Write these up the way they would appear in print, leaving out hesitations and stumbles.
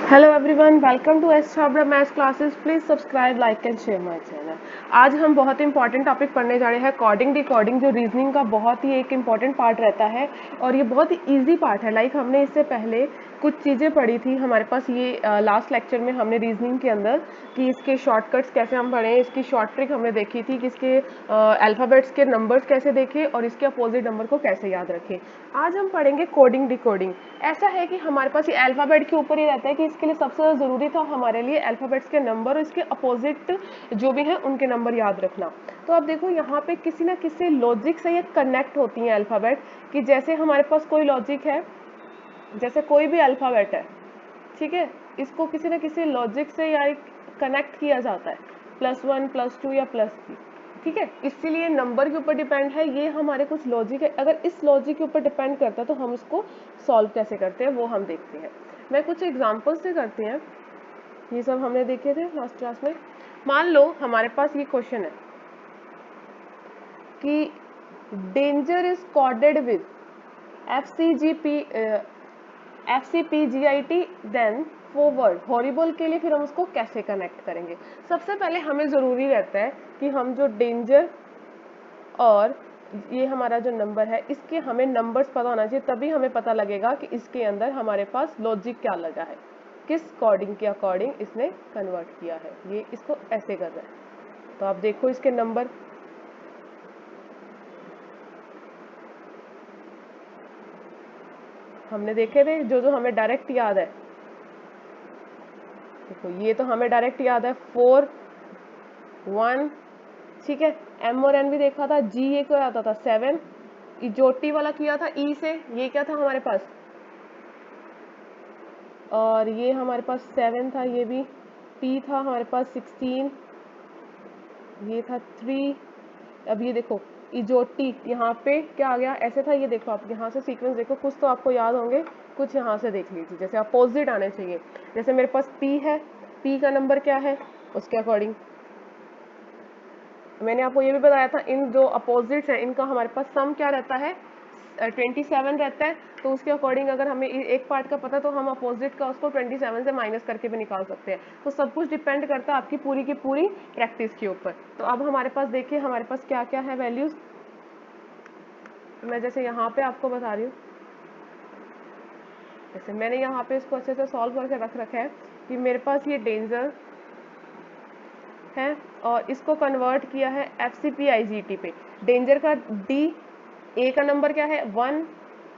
Hello everyone, welcome to S Chhabra maths classes. Please subscribe, like and share my channel. आज हम बहुत important topic पढ़ने जा रहे हैं, कोडिंग डिकोडिंग, जो रीजनिंग का बहुत ही एक इंपॉर्टेंट पार्ट रहता है और ये बहुत ही इजी पार्ट है। लाइक हमने इससे पहले कुछ चीज़ें पढ़ी थी हमारे पास, ये लास्ट लेक्चर में हमने रीजनिंग के अंदर कि इसके शॉर्टकट्स कैसे हम पढ़ें, इसकी शॉर्ट ट्रिक हमने देखी थी कि इसके अल्फ़ाबेट्स के नंबर्स कैसे देखें और इसके अपोजिट नंबर को कैसे याद रखें। आज हम पढ़ेंगे कोडिंग डिकोडिंग। ऐसा है कि हमारे पास ये अल्फ़ाबेट के ऊपर ही रहता है कि इसके लिए सबसे ज़्यादा ज़रूरी था हमारे लिए अल्फ़ाबेट्स के नंबर और इसके अपोजिट जो भी हैं उनके नंबर याद रखना। तो अब देखो यहाँ पे किसी ना किसी लॉजिक से ये कनेक्ट होती हैं अल्फ़ाबेट, कि जैसे हमारे पास कोई लॉजिक है, जैसे कोई भी अल्फ़ाबेट है, ठीक है, इसको किसी ना किसी लॉजिक से या कनेक्ट किया जाता है, +1 +2 या +3, ठीक है। इसीलिए नंबर के ऊपर डिपेंड है, ये हमारे कुछ लॉजिक है। अगर इस लॉजिक के ऊपर डिपेंड करता है तो हम इसको सॉल्व कैसे करते हैं वो हम देखते हैं। मैं कुछ एग्जांपल से करते हैं, ये सब हमने देखे थे लास्ट क्लास में। मान लो हमारे पास ये क्वेश्चन है कि danger is coded with FCPGIT, then forward horrible के लिए फिर हम उसको कैसे कनेक्ट करेंगे। सबसे पहले हमें ज़रूरी रहता है कि हम जो डेंजर और ये हमारा जो नंबर है इसके हमें नंबर्स पता होना चाहिए, तभी हमें पता लगेगा कि इसके अंदर हमारे पास लॉजिक क्या लगा है, किस कोडिंग के अकॉर्डिंग इसने कन्वर्ट किया है, ये इसको ऐसे कर रहा है। तो आप देखो इसके नंबर, हमने देखे थे जो जो हमें डायरेक्ट याद है। देखो ये तो हमें डायरेक्ट याद है 4 1, ठीक है। M और N भी देखा था। G ये क्या आता था 7, जो टी वाला किया था E से, ये क्या था हमारे पास, और ये हमारे पास 7 था, ये भी P था हमारे पास 16, ये था 3। अब ये देखो इजोटी यहाँ पे क्या आ गया, ऐसे था, ये देखो आप यहाँ से सीक्वेंस देखो, कुछ तो आपको याद होंगे, कुछ यहाँ से देख लीजिए, जैसे अपोजिट आने चाहिए। जैसे मेरे पास P है, P का नंबर क्या है, उसके अकॉर्डिंग मैंने आपको ये भी बताया था, इन जो अपोजिट्स हैं इनका हमारे पास सम क्या रहता है, 27 रहता है। तो उसके अकॉर्डिंग अगर हमें एक पार्ट का पता तो हम अपोजिट का उसको 27 से माइनस करके भी निकाल सकते हैं। तो सब कुछ डिपेंड करता है आपकी पूरी की पूरी प्रैक्टिस के ऊपर। तो अब हमारे पास देखिए हमारे पास क्या क्या है वैल्यूज, मैं जैसे यहाँ पे आपको बता रही हूँ, जैसे मैंने यहाँ पे इसको अच्छे से सॉल्व करके रख रखा है कि मेरे पास ये डेंजर है और इसको कन्वर्ट किया है FCPIGT पे। डेंजर का D, A का नंबर क्या है 1,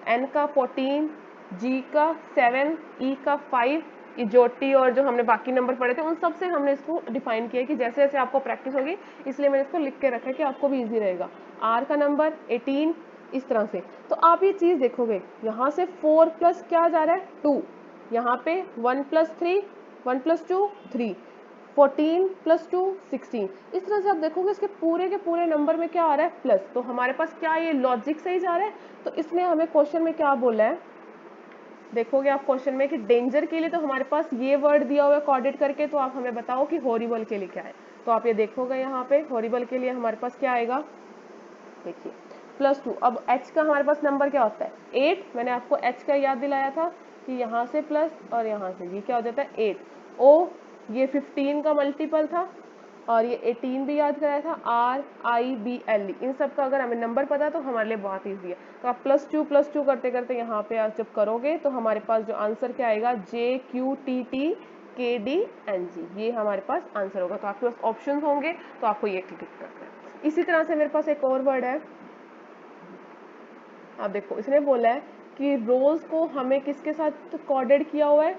N का 14, G का 7, E का 5, इजोटी और जो हमने बाकी नंबर पढ़े थे उन सब से हमने इसको डिफाइन किया कि जैसे जैसे आपको प्रैक्टिस होगी, इसलिए मैंने इसको लिख के रखा है कि आपको भी इजी रहेगा। R का नंबर 18, इस तरह से। तो आप ये चीज़ देखोगे, यहाँ से 4 प्लस क्या जा रहा है 2, यहाँ पे 1 प्लस 3, 1 प्लस 2 3, 14 प्लस 2 16। इस तरह से आप देखोगे इसके पूरे के पूरे नंबर में क्या आ रहा है प्लस। तो हमारे पास क्या ये लॉजिक से ही जा रहा है। तो इसने हमें क्वेश्चन में क्या बोला है, देखोगे आप क्वेश्चन में कि डेंजर के लिए तो हमारे पास ये वर्ड दिया हुआ है कोडेड करके, तो आप हमें बताओ कि हॉरिबल के लिए क्या है। तो आप ये देखोगे यहाँ पे हॉरिबल के लिए हमारे पास क्या आएगा, देखिए +2। अब h का हमारे पास नंबर क्या होता है 8, मैंने आपको h का याद दिलाया था कि यहाँ से प्लस और यहाँ से ये क्या हो जाता है 8। O ये 15 का मल्टीपल था और ये 18 भी याद कराया था। RIBLE, इन सब का अगर हमें नंबर पता है तो हमारे लिए बहुत ईजी है। तो आप +2 करते करते यहाँ पे आप जब करोगे तो हमारे पास जो आंसर क्या आएगा JQTTKDNG, ये हमारे पास आंसर होगा। तो आपके पास ऑप्शन होंगे तो आपको ये क्लिक करना है। इसी तरह से मेरे पास एक और वर्ड है, आप देखो इसने बोला है कि रोज को हमें किसके साथ कोडेड किया हुआ है,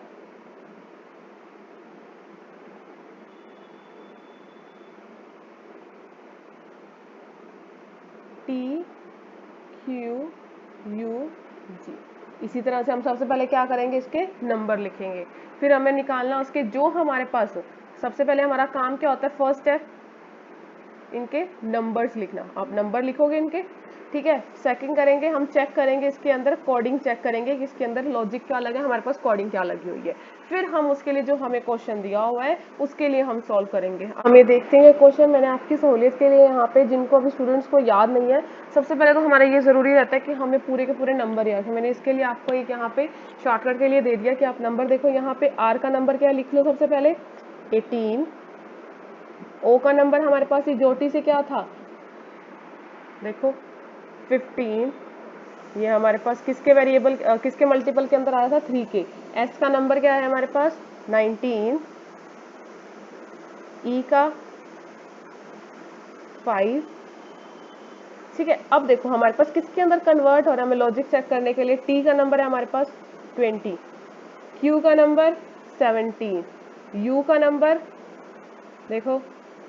TQUG। इसी तरह से हम सबसे पहले क्या करेंगे, इसके नंबर लिखेंगे, फिर हमें निकालना उसके जो हमारे पास, सबसे पहले हमारा काम क्या होता है, फर्स्ट है इनके नंबर्स लिखना, आप नंबर लिखोगे इनके, ठीक है। सेकंड करेंगे हम चेक करेंगे इसके अंदर कोडिंग चेक करेंगे कि इसके अंदर लॉजिक क्या लगा है, हमारे पास कोडिंग क्या लगी हुई है। फिर हम उसके लिए जो हमें क्वेश्चन दिया हुआ है उसके लिए हम सॉल्व करेंगे। हम ये देखते हैं क्वेश्चन, मैंने आपकी सहूलियत के लिए यहाँ पे जिनको अभी स्टूडेंट्स को याद नहीं है, सबसे पहले तो हमारा ये ज़रूरी रहता है कि हमें पूरे के पूरे नंबर याद है। मैंने इसके लिए आपको एक यहाँ पे शॉर्टकट के लिए दे दिया कि आप नंबर देखो, यहाँ पे आर का नंबर क्या लिख लो सबसे पहले 18, ओ का नंबर हमारे पास ये ज्योति से क्या था देखो 15, ये हमारे पास किसके वेरिएबल किसके मल्टीपल के अंदर आया था 3 के। एस का नंबर क्या है हमारे पास 19, ई का 5, ठीक है। अब देखो हमारे पास किसके अंदर कन्वर्ट हो रहा है, हमें लॉजिक चेक करने के लिए टी का नंबर है हमारे पास 20, क्यू का नंबर 17, यू का नंबर देखो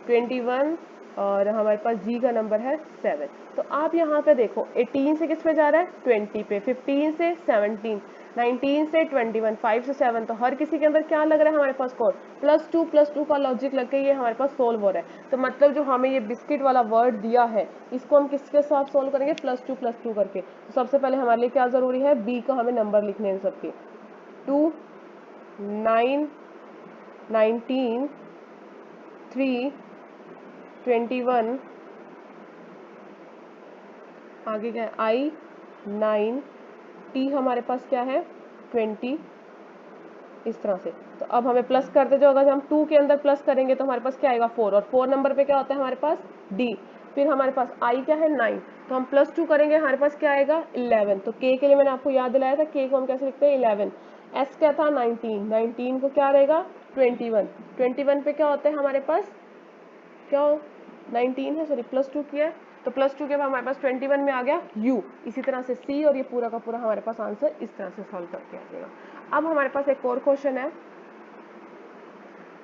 21 और हमारे पास जी का नंबर है 7। तो आप यहाँ पे देखो 18 से किस पे जा रहा है 20 पे, 15 से 17, 19 से 21, 5 से 7, तो हर किसी के अंदर क्या लग रहा है हमारे पास कोड +2 का लॉजिक लग के ये हमारे पास सोल्व हो रहा है। तो मतलब जो हमें ये बिस्किट वाला वर्ड दिया है इसको हम किसके साथ सोल्व करेंगे +2 करके। तो सबसे पहले हमारे लिए क्या जरूरी है, बी का हमें नंबर लिखने हैं सबके 2, 9, 19, 3, 21, आगे क्या है आई 9, टी हमारे पास क्या है 20, इस तरह से। तो अब हमें प्लस करते जो अगर हम 2 के अंदर प्लस करेंगे तो हमारे पास क्या आएगा 4, और 4 नंबर पे क्या होता है हमारे पास डी। फिर हमारे पास आई क्या है 9, तो हम +2 करेंगे हमारे पास क्या आएगा 11। तो के के लिए मैंने आपको याद दिलाया था, के को हम कैसे लिखते हैं 11। एस क्या था 19, 19 को क्या रहेगा 21, 21 पे क्या होता है हमारे पास क्या 19 है, सॉरी +2 किया है, तो +2 के बाद हमारे पास 21 में आ गया यू। इसी तरह से सी, और ये पूरा का पूरा हमारे पास आंसर इस तरह से सॉल्व करके आ जाएगा। अब हमारे पास एक और क्वेश्चन है,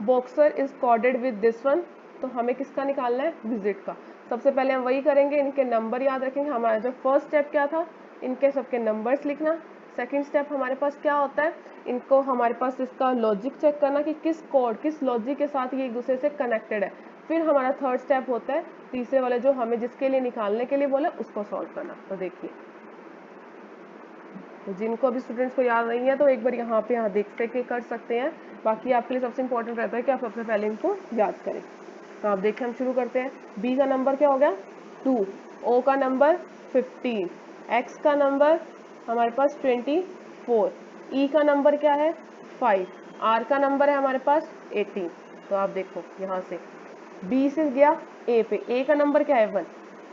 boxer is coded with this one, तो हमें किसका निकालना है विजिट का। सबसे पहले हम वही करेंगे, इनके नंबर याद रखेंगे। हमारा जो फर्स्ट स्टेप क्या था, इनके सबके नंबर्स लिखना। सेकंड स्टेप हमारे पास क्या होता है, इनको हमारे पास इसका लॉजिक चेक करना कि किस कोड किस लॉजिक के साथ ये एक दूसरे से कनेक्टेड है। फिर हमारा थर्ड स्टेप होता है तीसरे वाले जो हमें जिसके लिए निकालने के लिए बोला उसको सॉल्व करना। तो देखिए, तो जिनको अभी स्टूडेंट्स को याद नहीं है तो एक बार यहाँ देख के कर सकते हैं। बाकी आपके लिए सबसे इंपॉर्टेंट रहता है कि आप सबसे पहले इनको याद करें। तो आप देखिए हम शुरू करते हैं। बी का नंबर क्या हो गया 2, ओ का नंबर 15, एक्स का नंबर हमारे पास 24, ई का नंबर क्या है 5, आर का नंबर है हमारे पास 18। तो आप देखो यहाँ से बी से गया ए पे, ए का नंबर क्या है 1,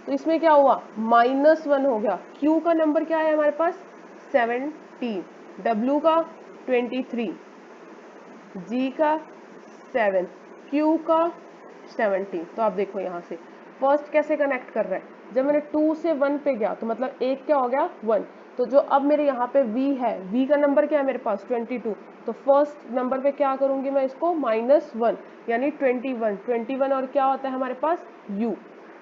तो इसमें क्या हुआ -1 हो गया। क्यू का नंबर क्या है हमारे पास 17, डब्ल्यू का 23, जी का 7, क्यू का 17। तो आप देखो यहाँ से फर्स्ट कैसे कनेक्ट कर रहा है, जब मैंने 2 से 1 पे गया तो मतलब एक क्या हो गया 1। तो जो अब मेरे यहाँ पे v है, v का नंबर क्या है मेरे पास 22, तो फर्स्ट नंबर पे क्या करूंगी मैं इसको -1 यानी 21 और क्या होता है हमारे पास u,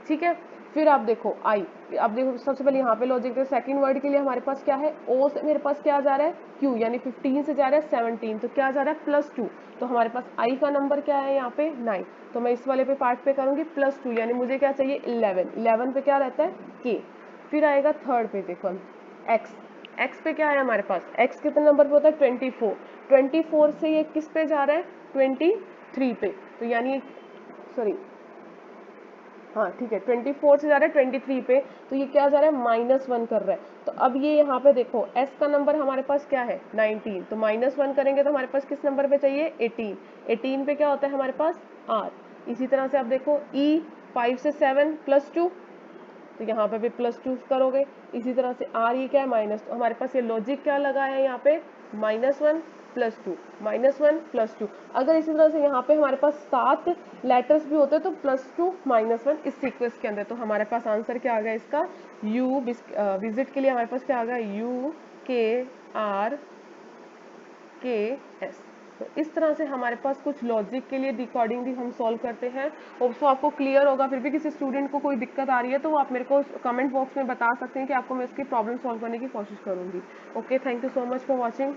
ठीक है। फिर आप देखो आई, अब देखो सबसे पहले यहाँ पे लॉजिक है, सेकंड वर्ड के लिए हमारे पास क्या है ओ से मेरे पास क्या जा रहा है क्यू, यानी 15 से जा रहा है 17, तो क्या जा रहा है +2। तो हमारे पास आई का नंबर क्या है यहाँ पे 9, तो मैं इस वाले पे पार्ट पे करूंगी +2 यानी मुझे क्या चाहिए 11, 11 पे क्या रहता है के। फिर आएगा थर्ड पे देखो एक्स, एक्स पे क्या है हमारे पास, एक्स कितने नंबर पे होता है 24, 24 से ये किस पे जा रहा है 23 पे, तो यानी सॉरी हाँ ठीक है 24 से जा रहा है 23 पे, तो ये क्या जा रहा है -1 कर रहा है। तो अब ये यहाँ पे देखो s का नंबर हमारे पास क्या है 19, तो -1 करेंगे तो हमारे पास किस नंबर पे चाहिए 18, 18 पे क्या होता है हमारे पास r। इसी तरह से आप देखो e 5 से 7 +2, तो यहाँ पे भी +2 करोगे। इसी तरह से r ये क्या है माइनस, तो हमारे पास ये लॉजिक क्या लगा है यहाँ पे -1 +2 -1 +2। अगर इसी तरह से यहाँ पे हमारे पास 7 लेटर्स भी होते तो +2 -1 इस सीक्वेंस के अंदर, तो हमारे पास आंसर क्या आ गया इसका यू विजिट के लिए हमारे पास क्या आ गया UKRKS। तो इस तरह से हमारे पास कुछ लॉजिक के लिए डिकोडिंग भी हम सॉल्व करते हैं। होप सो आपको क्लियर होगा। फिर भी किसी स्टूडेंट को कोई दिक्कत आ रही है तो वो आप मेरे को कमेंट बॉक्स में बता सकते हैं कि आपको मैं इसकी प्रॉब्लम सॉल्व करने की कोशिश करूंगी। Okay, thank you so much for watching.